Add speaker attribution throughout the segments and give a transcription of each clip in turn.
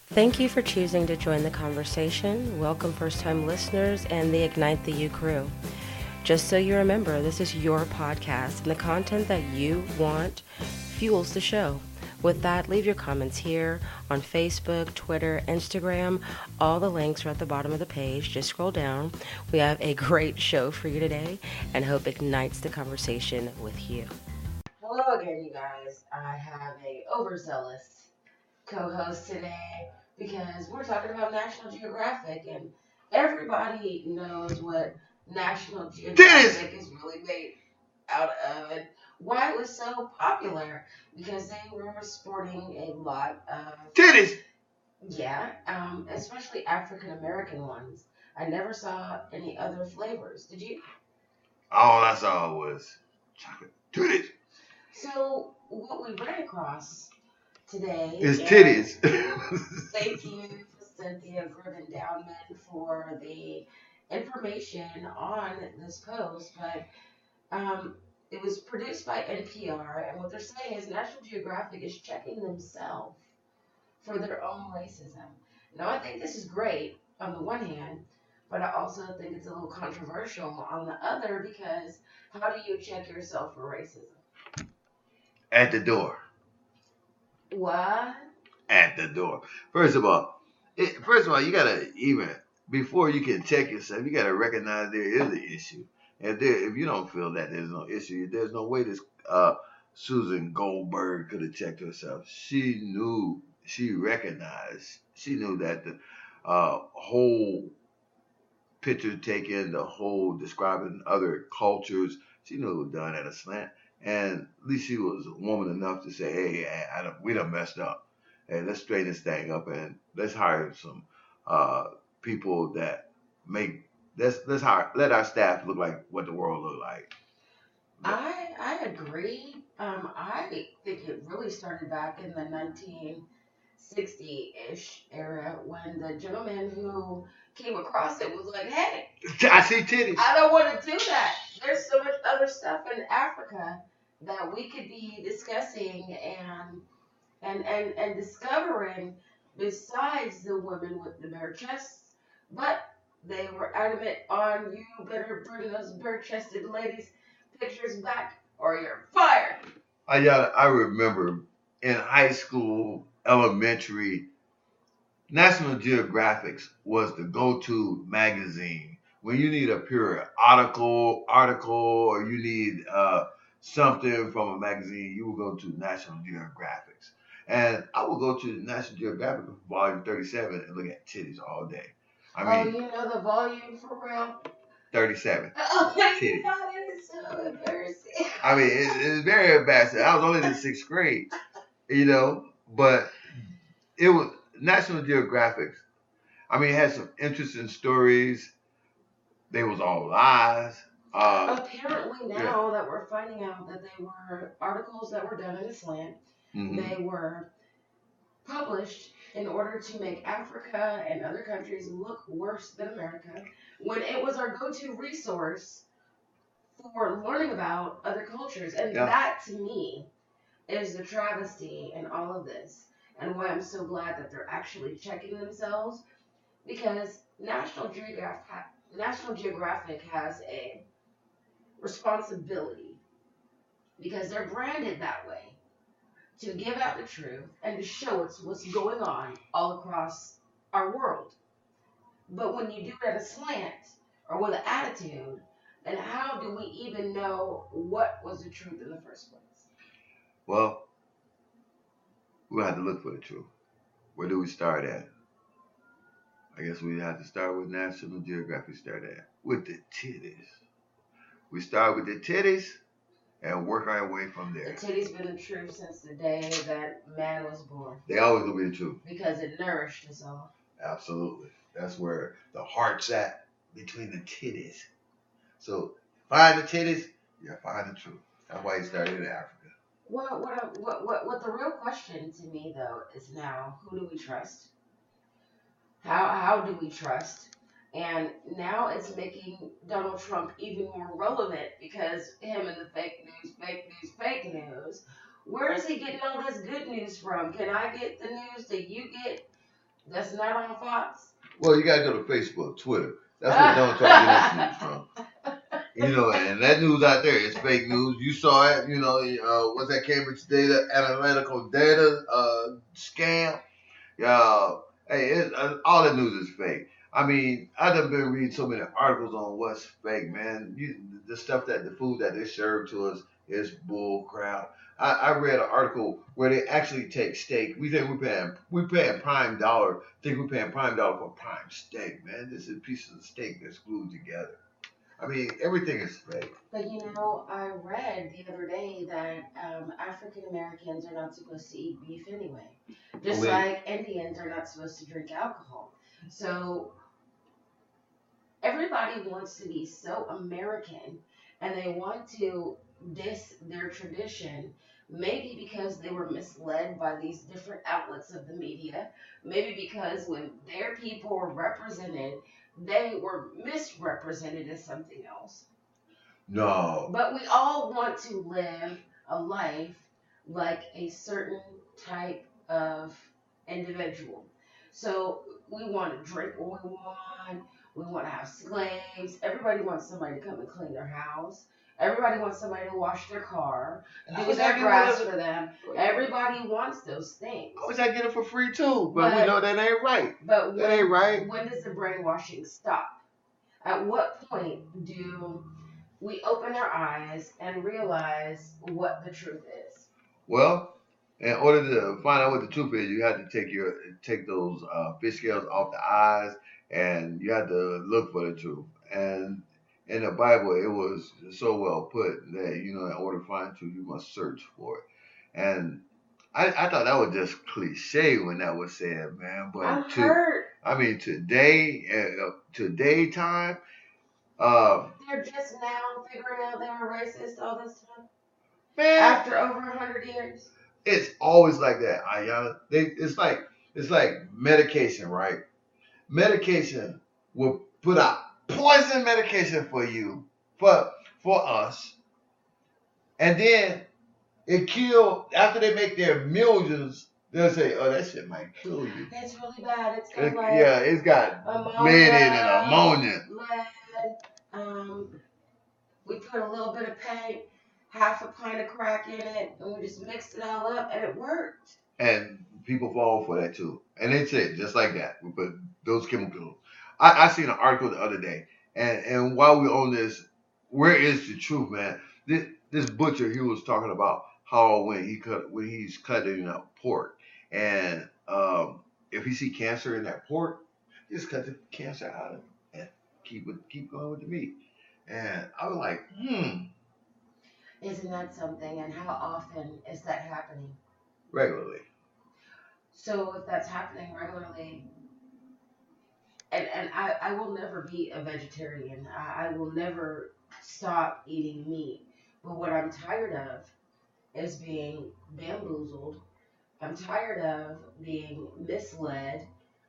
Speaker 1: Thank you for choosing to join the conversation. Welcome, first time listeners and the Ignite the U crew. Just so you remember, this is your podcast, and the content that you want fuels the show. With that, leave your comments here on Facebook, Twitter, Instagram. All the links are at the bottom of the page. Just scroll down. We have a great show for you today and hope ignites the conversation with you. Hello again, you guys. I have a overzealous co-host today because we're talking about National Geographic, and everybody knows what National Geographic is really made out of and why it was so popular, because they were sporting a lot of
Speaker 2: titties.
Speaker 1: Yeah, especially African American ones. I never saw any other flavors. Did you?
Speaker 2: All I saw was chocolate titties.
Speaker 1: So what we ran across today
Speaker 2: is titties.
Speaker 1: Thank you, Cynthia Griffin Downman, for the information on this post. But it was produced by NPR, and what they're saying is National Geographic is checking themselves for their own racism. Now, I think this is great on the one hand, but I also think it's a little controversial on the other, because how do you check yourself for racism?
Speaker 2: At the door.
Speaker 1: What?
Speaker 2: At the door. First of all, you gotta, even before you can check yourself, you gotta recognize there is an issue. And if you don't feel that there's no issue, there's no way this Susan Goldberg could have checked herself. She knew, she recognized, she knew that the whole picture taken, the whole describing other cultures, she knew it was done at a slant. And at least she was a woman enough to say, hey, we done messed up. Hey, let's straighten this thing up and let's hire some people that make, let our staff look like what the world look like.
Speaker 1: I agree. I think it really started back in the 1960-ish era, when the gentleman who came across it was like, hey,
Speaker 2: I see titties.
Speaker 1: I don't want to do that. There's so much other stuff in Africa that we could be discussing and discovering besides the women with the bare chests. But they were adamant on, you better bring those bare-chested ladies' pictures back or you're fired.
Speaker 2: I remember in high school, elementary, National Geographic was the go-to magazine when you need a pure article, or you need something from a magazine. You will go to National Geographic, and I will go to National Geographic volume 37 and look at titties all day.
Speaker 1: I mean, you know the volume for real?
Speaker 2: 37.
Speaker 1: Oh my titties. God, it is so embarrassing.
Speaker 2: I mean, it's very embarrassing. I was only in the 6th grade, but it was National Geographic. I mean, it had some interesting stories. They was all lies.
Speaker 1: Apparently now that we're finding out that they were articles that were done in a slant, they were published in order to make Africa and other countries look worse than America, when it was our go-to resource for learning about other cultures. And that, to me, is the travesty in all of this, and why I'm so glad that they're actually checking themselves, because National Geographic has a responsibility, because they're branded that way, to give out the truth and to show us what's going on all across our world. But when you do it at a slant or with an attitude, then how do we even know what was the truth in the first place?
Speaker 2: Well, we'll have to look for the truth. Where do we start at? I guess we have to start with National Geographic. Start at with the titties. We start with the titties and work our way from there.
Speaker 1: The titties been the truth since the day that man was born.
Speaker 2: They always gonna be the truth,
Speaker 1: because it nourished us all.
Speaker 2: Absolutely. That's where the heart's at, between the titties. So find the titties, you find the truth. That's why he started in Africa.
Speaker 1: Well, what the real question to me though is, now, who do we trust? How do we trust? And now it's making Donald Trump even more relevant, because him and the fake news. Where is he getting all this good news from? Can I get the news that you get? That's not on Fox.
Speaker 2: Well, you gotta go to Facebook, Twitter. That's where Donald Trump gets his news from. And that news out there is fake news. You saw it. What's that Cambridge data, analytical data scam? Yeah, hey, all the news is fake. I mean, I done been reading so many articles on what's fake, man. The stuff that the food that they serve to us is bull crap. I read an article where they actually take steak. We think we're paying prime dollar. Think we're paying prime dollar for prime steak, man. This is pieces of steak that's glued together. I mean, everything is fake.
Speaker 1: But I read the other day that African Americans are not supposed to eat beef anyway, just like Indians are not supposed to drink alcohol. So everybody wants to be so American, and they want to diss their tradition. Maybe because they were misled by these different outlets of the media. Maybe because when their people were represented, they were misrepresented as something else.
Speaker 2: No.
Speaker 1: But we all want to live a life like a certain type of individual. So we want to drink what we want. We want to have slaves. Everybody wants somebody to come and clean their house. Everybody wants somebody to wash their car, do their grass for them. Everybody wants those things.
Speaker 2: I wish I get it for free too, but we know that ain't right.
Speaker 1: But
Speaker 2: that ain't right.
Speaker 1: When does the brainwashing stop? At what point do we open our eyes and realize what the truth is?
Speaker 2: Well, in order to find out what the truth is, you have to take those fish scales off the eyes, and you have to look for the truth. And in the Bible, it was so well put that, in order to find truth, you must search for it. And I thought that was just cliche when that was said, man. But today time,
Speaker 1: they're just now figuring out they were racist all this time.
Speaker 2: Man,
Speaker 1: after over 100 years.
Speaker 2: It's always like that, Ayana. It's like medication, right? Medication will put out poison medication for you, for us, and then it kill after they make their millions. They'll say, "Oh, that shit might kill you."
Speaker 1: It's really bad.
Speaker 2: It's got lead in and ammonia.
Speaker 1: Lead. We put a little bit of paint, half a pint of crack in it, and we just mixed it all up, and it worked.
Speaker 2: And people fall for that too. And they say just like that. We put those chemicals. I seen an article the other day, and while we're on this, where is the truth, man? This butcher, he was talking about how when he's cutting up pork, and if he see cancer in that pork, just cut the cancer out of it and keep going with the meat. And I was like,
Speaker 1: Isn't that something? And how often is that happening?
Speaker 2: Regularly.
Speaker 1: So if that's happening regularly, and I will never be a vegetarian. I will never stop eating meat. But what I'm tired of is being bamboozled. I'm tired of being misled.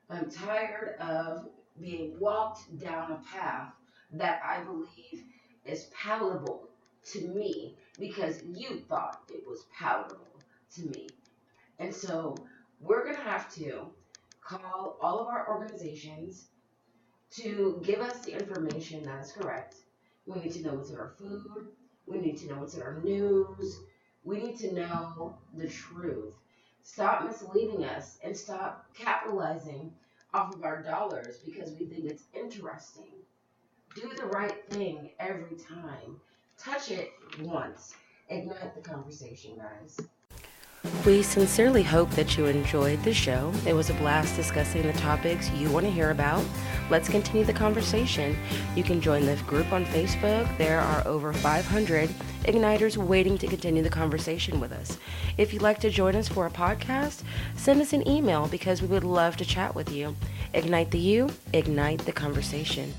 Speaker 1: I'm tired of being walked down a path that I believe is palatable to me because you thought it was palatable to me. And so we're going to have to call all of our organizations to give us the information that is correct. We need to know what's in our food. We need to know what's in our news. We need to know the truth. Stop misleading us and stop capitalizing off of our dollars because we think it's interesting. Do the right thing every time. Touch it once. Ignite the conversation, guys. We sincerely hope that you enjoyed the show. It was a blast discussing the topics you want to hear about. Let's continue the conversation. You can join the group on Facebook. There are over 500 Igniters waiting to continue the conversation with us. If you'd like to join us for a podcast, send us an email because we would love to chat with you. Ignite the you, ignite the conversation.